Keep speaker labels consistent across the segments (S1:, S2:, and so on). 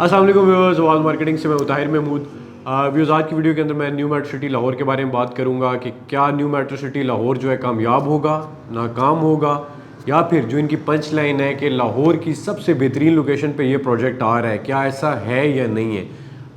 S1: अस्सलाम वालेकुम व्यूअर्स, आवाज़ मार्केटिंग से मैं ताहिर महमूद। व्यूअर्स, आज की वीडियो के अंदर मैं न्यू मेट्रो सिटी लाहौर के बारे में बात करूंगा कि क्या न्यू मेट्रो सिटी लाहौर जो है कामयाब होगा, नाकाम होगा, या फिर जो इनकी पंच लाइन है कि लाहौर की सबसे बेहतरीन लोकेशन पे ये प्रोजेक्ट आ रहा है, क्या ऐसा है या नहीं है।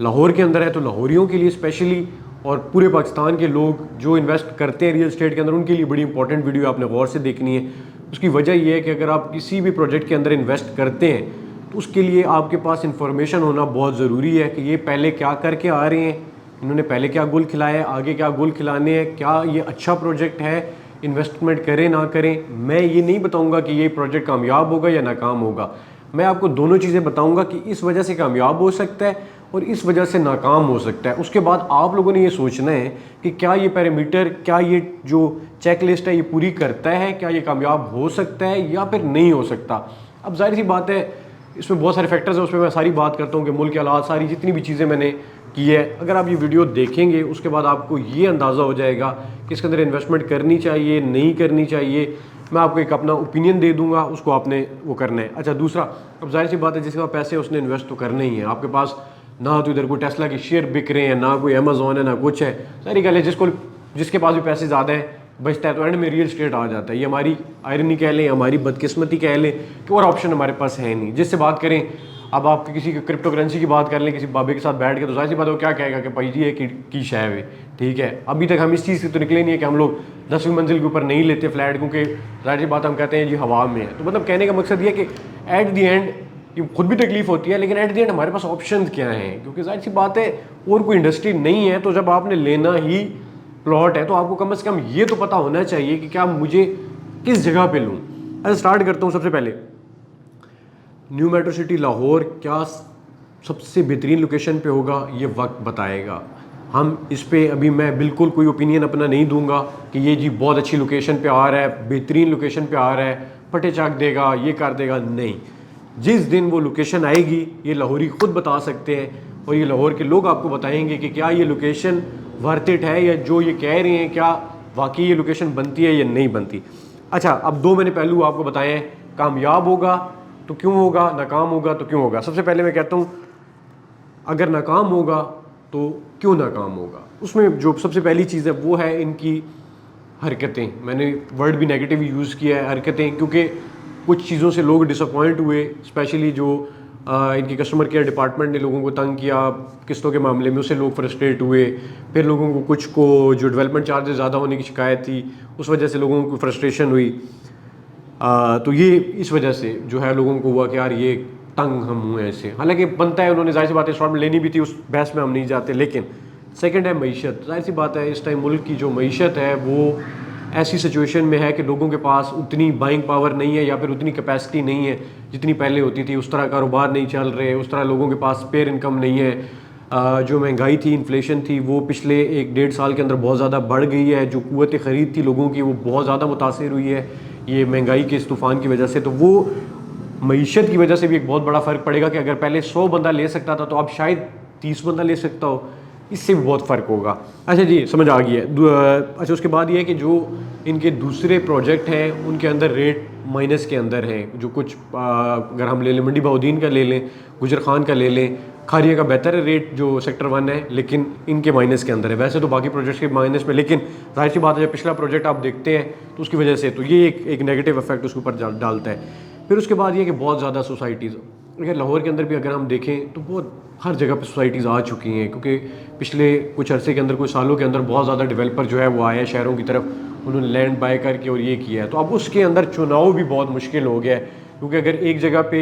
S1: लाहौर के अंदर है तो लाहौरियों के लिए स्पेशली और पूरे पाकिस्तान के लोग जो इन्वेस्ट करते हैं रियल एस्टेट के अंदर, उनके लिए बड़ी इंपॉर्टेंट वीडियो आपने गौर से देखनी है। उसकी वजह यह है कि अगर आप किसी भी प्रोजेक्ट के अंदर इन्वेस्ट करते हैं तो उसके लिए आपके पास इंफॉर्मेशन होना बहुत ज़रूरी है कि ये पहले क्या करके आ रहे हैं, इन्होंने पहले क्या गुल खिलाया है, आगे क्या गुल खिलाने हैं, क्या ये अच्छा प्रोजेक्ट है, इन्वेस्टमेंट करें ना करें। मैं ये नहीं बताऊंगा कि ये प्रोजेक्ट कामयाब होगा या नाकाम होगा। मैं आपको दोनों चीज़ें बताऊंगा कि इस वजह से कामयाब हो सकता है और इस वजह से नाकाम हो सकता है। उसके बाद आप लोगों ने ये सोचना है कि क्या ये पैरामीटर, क्या ये जो चेक लिस्ट है ये पूरी करता है, क्या ये कामयाब हो सकता है या फिर नहीं हो सकता। अब जाहिर सी बात है इसमें बहुत सारे फैक्टर्स हैं, उसमें मैं सारी बात करता हूँ कि मुल्क के हालात, सारी जितनी भी चीज़ें मैंने की है, अगर आप ये वीडियो देखेंगे उसके बाद आपको ये अंदाज़ा हो जाएगा कि इसके अंदर इन्वेस्टमेंट करनी चाहिए नहीं करनी चाहिए। मैं आपको एक अपना ओपिनियन दे दूंगा, उसको आपने वो करना है। अच्छा, दूसरा, अब जाहिर सी बात है जिसके पास पैसे उसने इन्वेस्ट तो करने ही है। आपके पास ना तो इधर कोई टेस्ला के शेयर बिक रहे हैं, ना कोई अमेजोन है, ना कुछ है। सारी गल है जिसके पास भी पैसे ज़्यादा है बचता है तो एंड में रियल स्टेट आ जाता है। ये हमारी आयरनी कह लें, हमारी बदकिस्मती कह लें कि और ऑप्शन हमारे पास है नहीं। जिससे बात करें, अब आप किसी क्रिप्टो करेंसी की बात कर लें, किसी बाबे के साथ बैठ के, तो जाहिर सी बात है वो क्या कहेगा कि भाई जी ये की शय है। ठीक है, अभी तक हम इस चीज़ से तो निकले नहीं है कि हम लोग 10वीं मंजिल के ऊपर नहीं लेते फ्लैट, क्योंकि जाहिर सी बात हम कहते हैं जी हवा में है। तो मतलब कहने का मकसद ये है कि एट दी एंड ये खुद भी तकलीफ होती है, लेकिन एट दी एंड हमारे पास ऑप्शन क्या हैं, क्योंकि जाहिर सी बात है और कोई इंडस्ट्री नहीं है। तो जब आपने लेना ही प्लॉट है तो आपको कम से कम ये तो पता होना चाहिए कि क्या मुझे किस जगह पे लूँ। अच्छा, स्टार्ट करता हूँ। सबसे पहले न्यू मेट्रो सिटी लाहौर क्या सबसे बेहतरीन लोकेशन पे होगा, ये वक्त बताएगा। हम इस पे अभी मैं बिल्कुल कोई ओपिनियन अपना नहीं दूंगा कि ये जी बहुत अच्छी लोकेशन पे आ रहा है, बेहतरीन लोकेशन पे आ रहा है, फटे चाक देगा, ये कर देगा, नहीं। जिस दिन वो लोकेशन आएगी ये लाहौरी खुद बता सकते हैं और ये लाहौर के लोग आपको बताएंगे कि क्या ये लोकेशन वर्थ इट है, या जो ये कह रहे हैं क्या वाकई ये लोकेशन बनती है या नहीं बनती। अच्छा, अब दो मैंने पहलू आपको बताए हैं, कामयाब होगा तो क्यों होगा, नाकाम होगा तो क्यों होगा। सबसे पहले मैं कहता हूँ अगर नाकाम होगा तो क्यों नाकाम होगा। उसमें जो सबसे पहली चीज़ है वो है इनकी हरकतें। मैंने वर्ड भी नेगेटिव यूज़ किया है, हरकतें, क्योंकि कुछ चीज़ों से लोग डिसअपॉइंट हुए, स्पेशली जो इनकी कस्टमर केयर डिपार्टमेंट ने लोगों को तंग किया किस्तों के मामले में, उससे लोग फ्रस्ट्रेट हुए। फिर लोगों को कुछ को जो डेवलपमेंट चार्जेस ज़्यादा होने की शिकायत थी, उस वजह से लोगों को फ्रस्ट्रेशन हुई। तो ये इस वजह से जो है लोगों को हुआ कि यार ये तंग हम हुए ऐसे। हालांकि बनता है, उन्होंने जाहिर सी बात है इंस्टॉलमेंट लेनी भी थी, उस बहस में हम नहीं जाते। लेकिन सेकंड है मईशत। जाहिर सी बात है इस टाइम मुल्क की जो मईशत है वो ऐसी सिचुएशन में है कि लोगों के पास उतनी बाइंग पावर नहीं है या फिर उतनी कैपेसिटी नहीं है जितनी पहले होती थी। उस तरह कारोबार नहीं चल रहे, उस तरह लोगों के पास स्पेयर इनकम नहीं है। जो महंगाई थी, इन्फ्लेशन थी, वो पिछले 1-1.5 साल के अंदर बहुत ज़्यादा बढ़ गई है। जो क़ुव्वत ख़रीद थी लोगों की वो बहुत ज़्यादा मुतासिर हुई है ये महंगाई के इस तूफ़ान की वजह से। तो वो मईशत की वजह से भी एक बहुत बड़ा फ़र्क पड़ेगा कि अगर पहले 100 बंदा ले सकता था तो अब शायद 30 बंदा ले सकता हो, इससे भी बहुत फ़र्क होगा। अच्छा जी, समझ आ गई है। अच्छा, उसके बाद ये है कि जो इनके दूसरे प्रोजेक्ट हैं उनके अंदर रेट माइनस के अंदर हैं। जो कुछ अगर हम ले लें, मंडी बहाउद्दीन का ले लें, गुजर खान का ले लें, खारिया का बेहतर है रेट जो सेक्टर 1 है, लेकिन इनके माइनस के अंदर है। वैसे तो बाकी प्रोजेक्ट्स के माइनस में, लेकिन जाहिर सी बात है जब पिछला प्रोजेक्ट आप देखते हैं तो उसकी वजह से तो ये एक नेगेटिव इफेक्ट उसके ऊपर डालता है। फिर उसके बाद ये कि बहुत ज़्यादा सोसाइटीज़, अगर लाहौर के अंदर भी अगर हम देखें तो बहुत हर जगह पे सोसाइटीज़ आ चुकी हैं, क्योंकि पिछले कुछ अरसे के अंदर, कुछ सालों के अंदर बहुत ज़्यादा डेवलपर जो है वो आया शहरों की तरफ, उन्होंने लैंड बाय करके और ये किया है। तो अब उसके अंदर चुनाव भी बहुत मुश्किल हो गया है, क्योंकि अगर एक जगह पे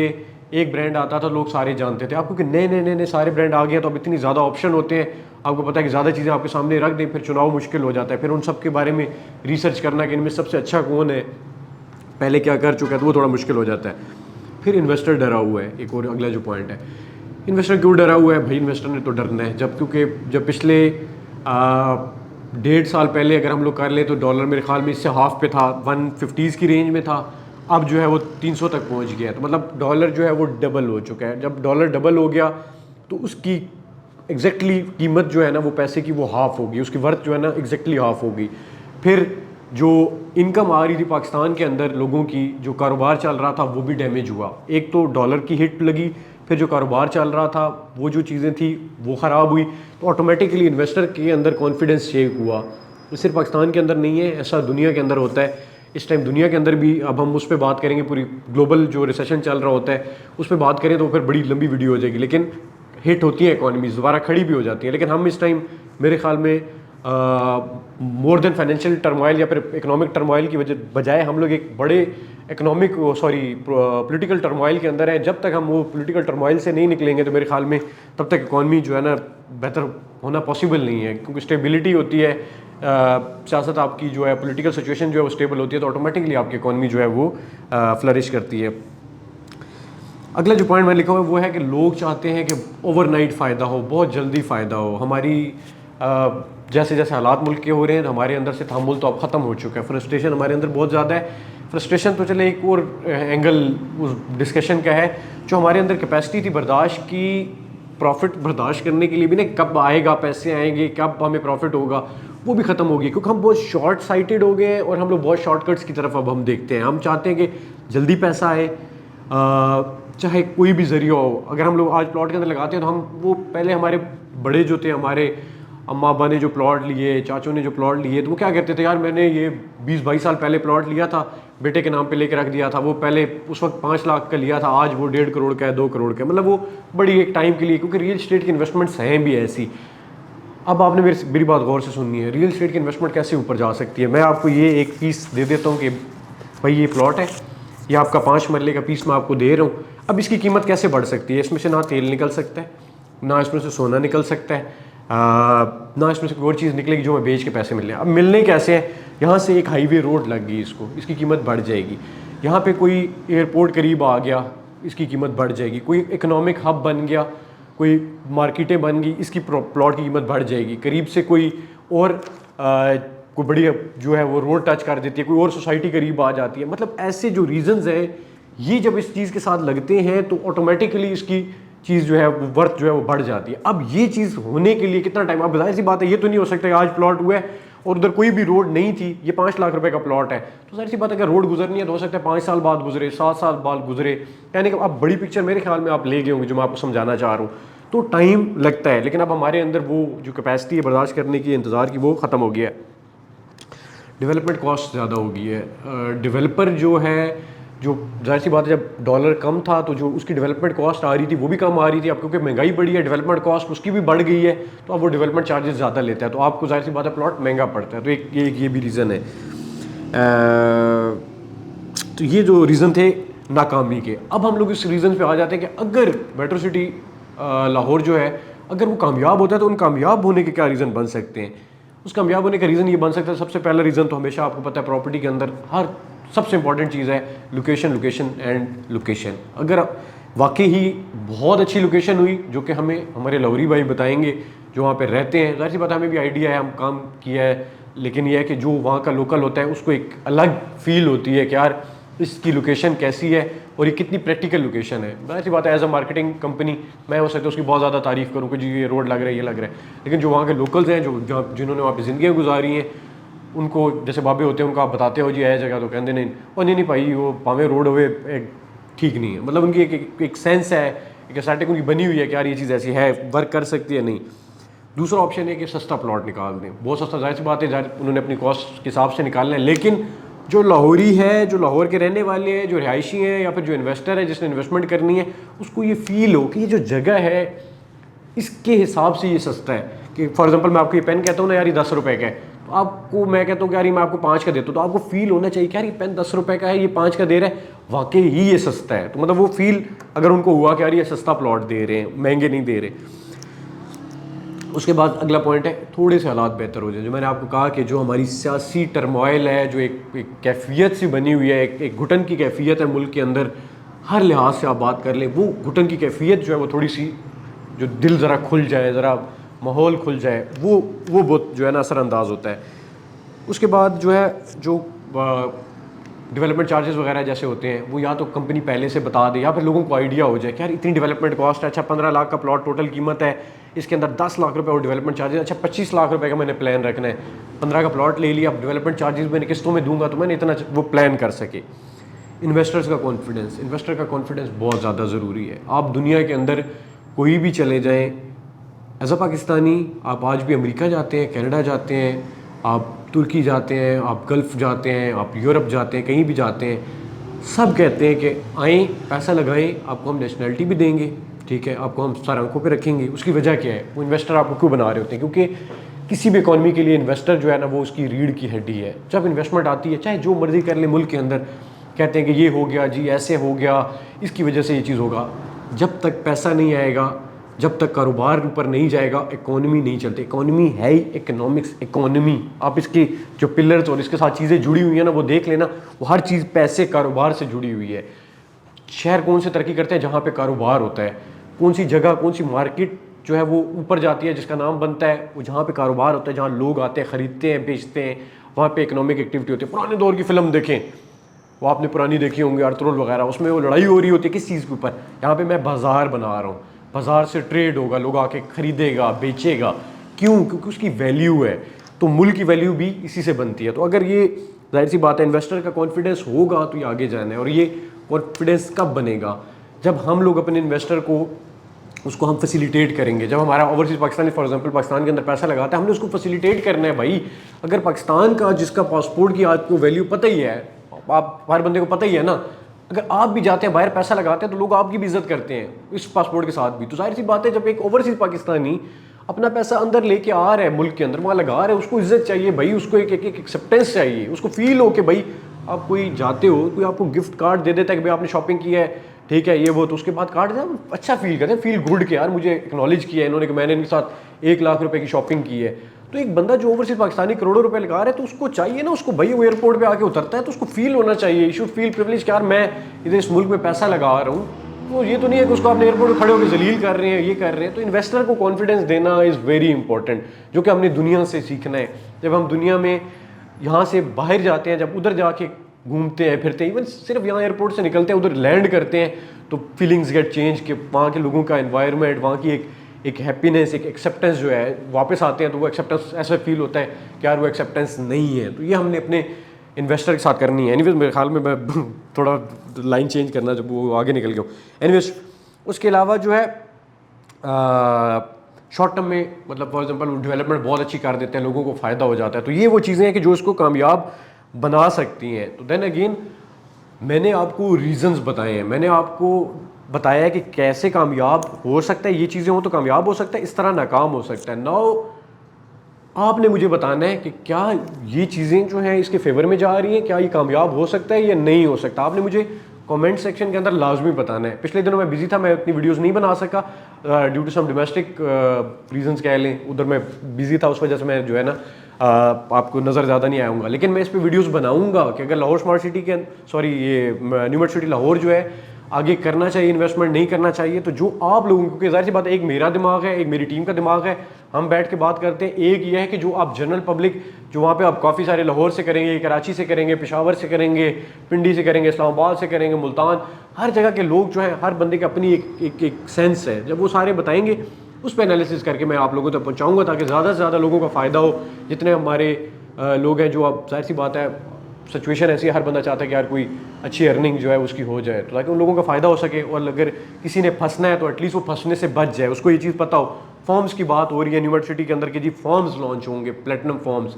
S1: एक ब्रांड आता था लोग सारे जानते थे। अब क्योंकि नए नए नए नए सारे ब्रांड आ गए तो अब इतनी ज़्यादा ऑप्शन होते हैं, आपको पता है कि ज़्यादा चीज़ें आपके सामने रख दें, फिर चुनाव मुश्किल हो जाता है। फिर उन सब के बारे में रिसर्च करना कि इनमें सबसे अच्छा कौन है, पहले क्या कर चुका है, तो वो थोड़ा मुश्किल हो जाता है। फिर इन्वेस्टर डरा हुआ है, एक और अगला जो पॉइंट है, इन्वेस्टर क्यों डरा हुआ है भाई। इन्वेस्टर ने तो डरना है, क्योंकि जब पिछले 1.5 साल पहले अगर हम लोग कर ले तो डॉलर मेरे ख्याल में इससे हाफ पे था, 150s की रेंज में था। अब जो है वो 300 तक पहुंच गया है। तो मतलब डॉलर जो है वो डबल हो चुका है। जब डॉलर डबल हो गया तो उसकी एग्जैक्टली कीमत जो है ना वो पैसे की वो हाफ होगी, उसकी वर्थ जो है ना एग्जैक्टली हाफ होगी। फिर जो इनकम आ रही थी पाकिस्तान के अंदर लोगों की, जो कारोबार चल रहा था वो भी डैमेज हुआ। एक तो डॉलर की हिट लगी, फिर जो कारोबार चल रहा था वो जो चीज़ें थी वो ख़राब हुई, तो ऑटोमेटिकली इन्वेस्टर के अंदर कॉन्फिडेंस शेक हुआ। ये सिर्फ पाकिस्तान के अंदर नहीं है, ऐसा दुनिया के अंदर होता है। इस टाइम दुनिया के अंदर भी, अब हम उस पर बात करेंगे, पूरी ग्लोबल जो रिसेशन चल रहा होता है उस पर बात करें तो फिर बड़ी लंबी वीडियो हो जाएगी, लेकिन हिट होती है इकॉनमीज, दोबारा खड़ी भी हो जाती है। लेकिन हम इस टाइम मेरे ख्याल में मोर देन फाइनेंशियल टर्मोइल या फिर इकोनॉमिक टर्मोइल की बजाय हम लोग एक बड़े पॉलिटिकल टर्मोइल के अंदर है। जब तक हम वो पॉलिटिकल टर्मोइल से नहीं निकलेंगे तो मेरे ख्याल में तब तक इकॉनमी जो है ना बेहतर होना पॉसिबल नहीं है, क्योंकि स्टेबिलिटी होती है, सियासत आपकी जो है, पॉलिटिकल सिचुएशन जो है वो स्टेबल होती है, तो ऑटोमेटिकली आपकी इकॉनमी जो है वो फ्लरिश करती है। अगला जो पॉइंट मैंने लिखा हुआ है वो है कि लोग चाहते हैं कि ओवरनाइट फ़ायदा हो, बहुत जल्दी फ़ायदा हो। हमारी जैसे जैसे हालात मुल्क के हो रहे हैं, हमारे अंदर से तहम्मुल तो अब ख़त्म हो चुका है, फ्रस्ट्रेशन हमारे अंदर बहुत ज़्यादा है। फ्रस्ट्रेशन तो चले, एक और एंगल उस डिस्कशन का है, जो हमारे अंदर कैपेसिटी थी बर्दाश्त की, प्रॉफिट बर्दाश्त करने के लिए भी ना, कब आएगा, पैसे आएंगे, कब हमें प्रॉफिट होगा, वो भी ख़त्म होगी, क्योंकि हम बहुत शॉर्ट साइटेड हो गए हैं और हम लोग बहुत शॉर्टकट्स की तरफ अब हम देखते हैं। हम चाहते हैं कि जल्दी पैसा आए, चाहे कोई भी ज़रिया हो। अगर हम लोग आज प्लॉट के अंदर लगाते हैं तो हम वो पहले हमारे बड़े जो थे, हमारे अम्मा अब्बा ने जो प्लॉट लिए, चाचों ने जो प्लॉट लिए, तो वो क्या कहते थे, यार मैंने ये 20-22 साल पहले प्लॉट लिया था, बेटे के नाम पे लेके रख दिया था, वो पहले उस वक्त 5 लाख का लिया था, आज वो 1.5 करोड़ का है, 2 करोड़ का है। मतलब वो बड़ी एक टाइम के लिए, क्योंकि रियल इस्टेट की इन्वेस्टमेंट्स हैं भी ऐसी। अब आपने मेरी बात गौर से सुननी है, रियल इस्टेट की इन्वेस्टमेंट कैसे ऊपर जा सकती है। मैं आपको ये एक पीस दे देता हूँ कि भाई ये प्लॉट है, ये आपका 5 मरले का पीस मैं आपको दे रहा हूँ। अब इसकी कीमत कैसे बढ़ सकती है? इसमें से ना तेल निकल सकता है, ना इसमें से सोना निकल सकता है, ना इसमें से कोई और चीज़ निकलेगी जो मैं बेच के पैसे मिल रहे हैं। अब मिलने कैसे हैं? यहाँ से एक हाईवे रोड लग गई, इसकी कीमत बढ़ जाएगी। यहाँ पे कोई एयरपोर्ट करीब आ गया, इसकी कीमत बढ़ जाएगी। कोई इकोनॉमिक हब बन गया, कोई मार्केटें बन गई, इसकी प्लॉट की कीमत बढ़ जाएगी। करीब से कोई और कोई बड़ी जो है वो रोड टच कर देती है, कोई और सोसाइटी करीब आ जाती है। मतलब ऐसे जो रीजंस हैं, ये जब इस चीज़ के साथ लगते हैं तो ऑटोमेटिकली इसकी चीज़ जो है वो वर्थ जो है वो बढ़ जाती है। अब ये चीज़ होने के लिए कितना टाइम? अब जाहिर सी बात है, ये तो नहीं हो सकता कि आज प्लॉट हुआ है और उधर कोई भी रोड नहीं थी, ये 5 लाख रुपए का प्लॉट है, तो जाहिर सी बात है कि रोड गुजरनी है तो हो सकता है 5 साल बाद गुजरे, 7 साल बाद गुजरे। यानी कि अब बड़ी पिक्चर मेरे ख्याल में आप ले गए होंगे जो मैं आपको समझाना चाह रहा हूँ। तो टाइम लगता है, लेकिन अब हमारे अंदर वो जो कैपेसिटी है बर्दाश्त करने की, इंतज़ार की, वो ख़त्म हो गया है। डेवलपमेंट कॉस्ट ज़्यादा हो गई है। डेवलपर जो है, जो जाहिर सी बात है, जब डॉलर कम था तो जो उसकी डेवलपमेंट कॉस्ट आ रही थी वो भी कम आ रही थी। अब क्योंकि महंगाई बढ़ी है, डेवलपमेंट कॉस्ट उसकी भी बढ़ गई है, तो अब वो डेवलपमेंट चार्जेस ज़्यादा लेता है, तो आपको जाहिर सी बात है प्लॉट महंगा पड़ता है। तो एक ये भी रीज़न है। तो ये जो रीज़न थे नाकामी के। अब हम लोग इस रीज़न पे आ जाते हैं कि अगर मेट्रो सिटी लाहौर जो है, अगर वो कामयाब होता है तो उन कामयाब होने के क्या रीज़न बन सकते हैं? उस कामयाब होने का रीज़न ये बन सकता है, सबसे पहला रीज़न तो हमेशा आपको पता है, प्रॉपर्टी के अंदर हर सबसे इंपॉर्टेंट चीज़ है लोकेशन, लोकेशन एंड लोकेशन। अगर वाकई ही बहुत अच्छी लोकेशन हुई, जो कि हमें हमारे लाहौरी भाई बताएंगे जो वहाँ पे रहते हैं, जाहिर सी बात है हमें भी आइडिया है, हम काम किया है, लेकिन यह है कि जो वहाँ का लोकल होता है उसको एक अलग फील होती है कि यार इसकी लोकेशन कैसी है और ये कितनी प्रैक्टिकल लोकेशन है। जाहिर सी बात है एज अ मार्केटिंग कंपनी मैं हो सकता है उसकी बहुत ज़्यादा तारीफ़ करूँ कि जी ये रोड लग रहा है, ये लग रहा है, लेकिन जो वहाँ के लोकल्स हैं, जो जिन्होंने वहाँ पर ज़िंदगियाँ गुजारी हैं, उनको जैसे बाबे होते हैं, उनको आप बताते हो जी है जगह, तो कहते नहीं और नहीं भाई वो पावे रोड हुए ठीक नहीं है। मतलब उनकी एक सेंस है, एक एस्थेटिक उनकी बनी हुई है कि यार ये चीज़ ऐसी है, वर्क कर सकती है। नहीं, दूसरा ऑप्शन है कि सस्ता प्लॉट निकाल दें, बहुत सस्ता, जाहिर सी बात है उन्होंने अपनी कॉस्ट के हिसाब से निकालना है। लेकिन जो लाहौरी है, जो लाहौर के रहने वाले हैं, जो रिहायशी हैं या फिर जो इन्वेस्टर है जिसने इन्वेस्टमेंट करनी है, उसको ये फील हो कि ये जो जगह है इसके हिसाब से ये सस्ता है। कि फॉर एग्जांपल मैं आपको ये पेन कहता हूँ ना यार ये 10 रुपये का है, तो आपको मैं कहता हूँ कि यार मैं आपको 5 का देता हूँ, तो आपको फील होना चाहिए कि यार ये पेन 10 रुपये का है, ये 5 का दे रहा है, वाकई ही ये सस्ता है। तो मतलब वो फील अगर उनको हुआ कि यार ये सस्ता प्लॉट दे रहे हैं, महंगे नहीं दे रहे। उसके बाद अगला पॉइंट है थोड़े से हालात बेहतर हो जाए। जो मैंने आपको कहा कि जो हमारी सियासी टर्मोइल है, जो एक कैफियत सी बनी हुई है, एक घुटन की कैफियत है मुल्क के अंदर, हर लिहाज से आप बात कर लें, वो घुटन की कैफियत जो है वो थोड़ी सी, जो दिल ज़रा खुल जाए, ज़रा माहौल खुल जाए, वो बहुत जो है ना असरअंदाज होता है। उसके बाद जो है जो डेवलपमेंट चार्जेस वगैरह जैसे होते हैं, वो या तो कंपनी पहले से बता दे या फिर लोगों को आइडिया हो जाए कि यार इतनी डेवलपमेंट कॉस्ट है, अच्छा 15 लाख का प्लॉट टोटल कीमत है, इसके अंदर 10 लाख रुपए और डेवलपमेंट चार्जेस, अच्छा 25 लाख रुपए का मैंने प्लान रखना है, 15 का प्लॉट ले लिया, अब डेवलपमेंट चार्जेस मैंने किस्तों में दूंगा, तो मैंने इतना वो प्लान कर सके। इन्वेस्टर का कॉन्फिडेंस बहुत ज़्यादा ज़रूरी है। आप दुनिया के अंदर कोई भी चले जाएं, एज अ पाकिस्तानी आप आज भी अमेरिका जाते हैं, कनाडा जाते हैं, आप तुर्की जाते हैं, आप गल्फ़ जाते हैं, आप यूरोप जाते हैं, कहीं भी जाते हैं, सब कहते हैं कि आएँ पैसा लगाएं, आपको हम नेशनलिटी भी देंगे, ठीक है, आपको हम सर आंखों पे रखेंगे। उसकी वजह क्या है? वो इन्वेस्टर आपको क्यों बना रहे होते हैं? क्योंकि किसी भी इकॉनमी के लिए इन्वेस्टर जो है ना, वो उसकी रीढ़ की हड्डी है। जब इन्वेस्टमेंट आती है, चाहे जो मर्जी कर ले मुल्क के अंदर, कहते हैं कि ये हो गया जी, ऐसे हो गया, इसकी वजह से ये चीज़ होगा। जब तक पैसा नहीं आएगा, जब तक कारोबार ऊपर नहीं जाएगा, इकोनॉमी नहीं चलती। इकोनॉमी है ही इकोनॉमिक्स इकोनॉमी। आप इसकी जो पिलर्स और इसके साथ चीज़ें जुड़ी हुई हैं ना, वो देख लेना, वो हर चीज़ पैसे कारोबार से जुड़ी हुई है। शहर कौन से तरक्की करते हैं? जहाँ पे कारोबार होता है। कौन सी जगह, कौन सी मार्केट जो है वो ऊपर जाती है, जिसका नाम बनता है, वो जहाँ पे कारोबार होता है, जहाँ लोग आते हैं, ख़रीदते हैं, बेचते हैं, वहाँ पे इकोनॉमिक एक्टिविटी होती है। पुराने दौर की फ़िल्म देखें, वो आपने पुरानी देखी होंगी, अर्थरोल वगैरह, उसमें वो लड़ाई हो रही होती है किस चीज़ के ऊपर? यहाँ पे मैं बाज़ार बना रहा हूँ, बाज़ार से ट्रेड होगा, लोग आके ख़रीदेगा, बेचेगा। क्यों? क्योंकि उसकी वैल्यू है। तो मुल्क की वैल्यू भी इसी से बनती है। तो अगर ये जाहिर सी बात है, इन्वेस्टर का कॉन्फिडेंस होगा तो ये आगे जाना है। और ये कॉन्फिडेंस कब बनेगा? जब हम लोग अपने इन्वेस्टर को, उसको हम फैसिलिटेट करेंगे। जब हमारा overseas Pakistani for example Pakistan के अंदर पैसा लगाता है, हमने उसको फैसिलिटेट करना है भाई। अगर पाकिस्तान का, जिसका पासपोर्ट की आपको वैल्यू पता ही है, आप हर बंदे को पता ही है ना, अगर आप भी जाते हैं बाहर पैसा लगाते हैं तो लोग आपकी भी इज्जत करते हैं इस पासपोर्ट के साथ भी। तो जाहिर सी बात है, जब एक ओवरसीज पाकिस्तानी अपना पैसा अंदर लेके आ रहा है, मुल्क के अंदर वहाँ लगा रहा है, उसको इज्जत चाहिए भाई, उसको एक एक्सेप्टेंस चाहिए, उसको फील हो कि भाई आप कोई जाते हो, कोई आपको गिफ्ट कार्ड दे देता है कि भाई आपने शॉपिंग की है, ठीक है, ये वो, तो उसके बाद कार्ड दे, अच्छा फील करते हैं, फील गुड कि यार मुझे एक्नॉलेज किया है इन्होंने कि मैंने इनके साथ 1 लाख रुपए की शॉपिंग की है। तो एक बंदा जो ओवरसीज पाकिस्तानी करोड़ों रुपए लगा रहा है, तो उसको चाहिए ना, उसको भाई वो एयरपोर्ट पे आके उतरता है तो उसको फील होना चाहिए, शुड फील प्रिविलेज कि यार मैं इधर इस मुल्क में पैसा लगा रहा हूँ। तो ये तो नहीं है कि उसको आपने एयरपोर्ट पर खड़े होकर जलील कर रहे हैं, ये कर रहे हैं। तो इन्वेस्टर को कॉन्फिडेंस देना इज़ वेरी इंपॉर्टेंट, जो कि हमने दुनिया से सीखना है। जब हम दुनिया में यहाँ से बाहर जाते हैं, जब उधर जाके घूमते हैं फिरते हैं, इवन सिर्फ यहाँ एयरपोर्ट से निकलते हैं, उधर लैंड करते हैं, तो फीलिंग्स गेट चेंज कि वहाँ के लोगों का एनवायरनमेंट, वहाँ की एक हैप्पीनेस, एक एक्सेप्टेंस जो है, वापस आते हैं तो वो एक्सेप्टेंस ऐसा फील होता है कि यार वो एक्सेप्टेंस नहीं है। तो ये हमने अपने इन्वेस्टर के साथ करनी है। एनीवेज मेरे ख्याल में मैं थोड़ा लाइन चेंज करना, जब वो आगे निकल गया हूँ। एनीवेज उसके अलावा जो है शॉर्ट टर्म में, मतलब फॉर एग्जांपल वो डेवलपमेंट बहुत अच्छी कर देते हैं, लोगों को फ़ायदा हो जाता है। तो ये वो चीज़ें हैं कि जो इसको कामयाब बना सकती हैं। तो देन अगेन मैंने आपको रीजंस बताए हैं, मैंने आपको बताया है कि कैसे कामयाब हो सकता है, ये चीज़ें हो तो कामयाब हो सकता है, इस तरह नाकाम हो सकता है। नाउ आपने मुझे बताना है कि क्या ये चीज़ें जो हैं इसके फेवर में जा रही हैं, क्या ये कामयाब हो सकता है या नहीं हो सकता। आपने मुझे कमेंट सेक्शन के अंदर लाजमी बताना है। पिछले दिनों मैं बिजी था, मैं इतनी वीडियोस नहीं बना सका due to some domestic reasons कह लें, उधर मैं बिजी था, उस वजह से मैं जो है ना आपको नज़र ज़्यादा नहीं आऊँगा। लेकिन मैं इस पर वीडियोस बनाऊँगा कि अगर लाहौर स्मार्ट सिटी के, सॉरी ये न्यू मार्ट सिटी लाहौर जो है आगे करना चाहिए इन्वेस्टमेंट, नहीं करना चाहिए, तो जो आप लोगों, क्योंकि जाहिर सी बात है एक मेरा दिमाग है, एक मेरी टीम का दिमाग है, हम बैठ के बात करते हैं। एक ये है कि जो आप जनरल पब्लिक, जो वहाँ पे आप काफ़ी सारे लाहौर से करेंगे, कराची से करेंगे, पेशावर से करेंगे, पिंडी से करेंगे, इस्लामाबाद से करेंगे, मुल्तान, हर जगह के लोग जो हैं, हर बंदे की अपनी एक सेंस है। जब वो सारे बताएंगे उस पर एनालिसिस करके मैं आप लोगों तक पहुँचाऊँगा ताकि ज़्यादा से ज़्यादा लोगों का फ़ायदा हो। जितने हमारे लोग हैं, जो आप, जाहिर सी बात है सिचुएशन ऐसी है, हर बंदा चाहता है कि यार कोई अच्छी अर्निंग जो है उसकी हो जाए, तो ताकि उन लोगों का फ़ायदा हो सके। और अगर किसी ने फंसना है तो एटलीस्ट वो फंसने से बच जाए, उसको ये चीज़ पता हो। फॉर्म्स की बात हो रही है न्यू मार्ट सिटी के अंदर कि जी फॉर्म्स लॉन्च होंगे, प्लेटिनम फॉर्म्स।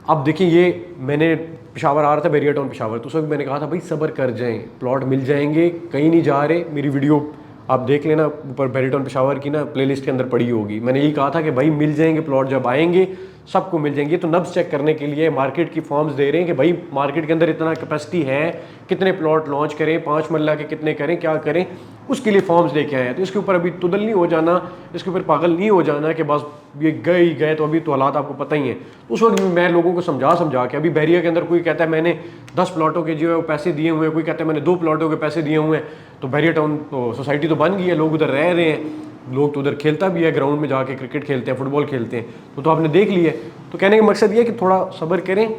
S1: अब देखिए, ये मैंने पेशावर आ रहा था, बैरियर टाउन पेशावर, तो उस वक्त मैंने कहा था भाई सब्र कर जाएं, प्लॉट मिल जाएंगे, कहीं नहीं जा रहे। मेरी वीडियो आप देख लेना, ऊपर बैरियर टाउन पेशावर की ना प्लेलिस्ट के अंदर पड़ी होगी। मैंने यही कहा था कि भाई मिल जाएंगे प्लॉट, जब आएंगे सबको मिल जाएंगे। तो नब्ज चेक करने के लिए मार्केट की फॉर्म्स दे रहे हैं कि भाई मार्केट के अंदर इतना कैपेसिटी है, कितने प्लॉट लॉन्च करें, 5 मरला के कितने करें, क्या करें, उसके लिए फॉर्म्स लेके आए हैं। तो इसके ऊपर अभी तुदल नहीं हो जाना, इसके ऊपर पागल नहीं हो जाना कि बस ये गए ही गए, तो अभी तो हालात आपको पता ही है। उस वक्त मैं लोगों को समझा के, अभी बैरियर के अंदर कोई कहता है मैंने 10 प्लॉटों के जो है वो पैसे दिए हुए हैं, कोई कहता है मैंने 2 प्लॉटों के पैसे दिए हुए हैं। तो बैरियर टाउन तो सोसाइटी तो बन गई है, लोग उधर रह रहे हैं, लोग तो उधर खेलता भी है, ग्राउंड में जाके क्रिकेट खेलते हैं, फुटबॉल खेलते हैं, तो आपने देख लिया। तो कहने का मकसद ये है कि थोड़ा सब्र करें,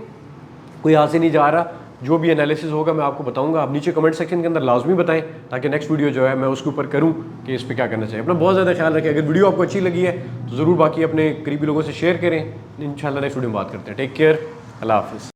S1: कोई यहाँ से नहीं जा रहा। जो भी एनालिसिस होगा मैं आपको बताऊंगा। आप नीचे कमेंट सेक्शन के अंदर लाजमी बताएं ताकि नेक्स्ट वीडियो जो है मैं उसके ऊपर करूं कि इस पर क्या करना चाहिए। अपना बहुत ज़्यादा ख्याल रखें। अगर वीडियो आपको अच्छी लगी है तो ज़रूर बाकी अपने करीबी लोगों से शेयर करें। इंशाल्लाह नेक्स्ट वीडियो में बात करते हैं। टेक केयर, अल्लाह हाफिज़।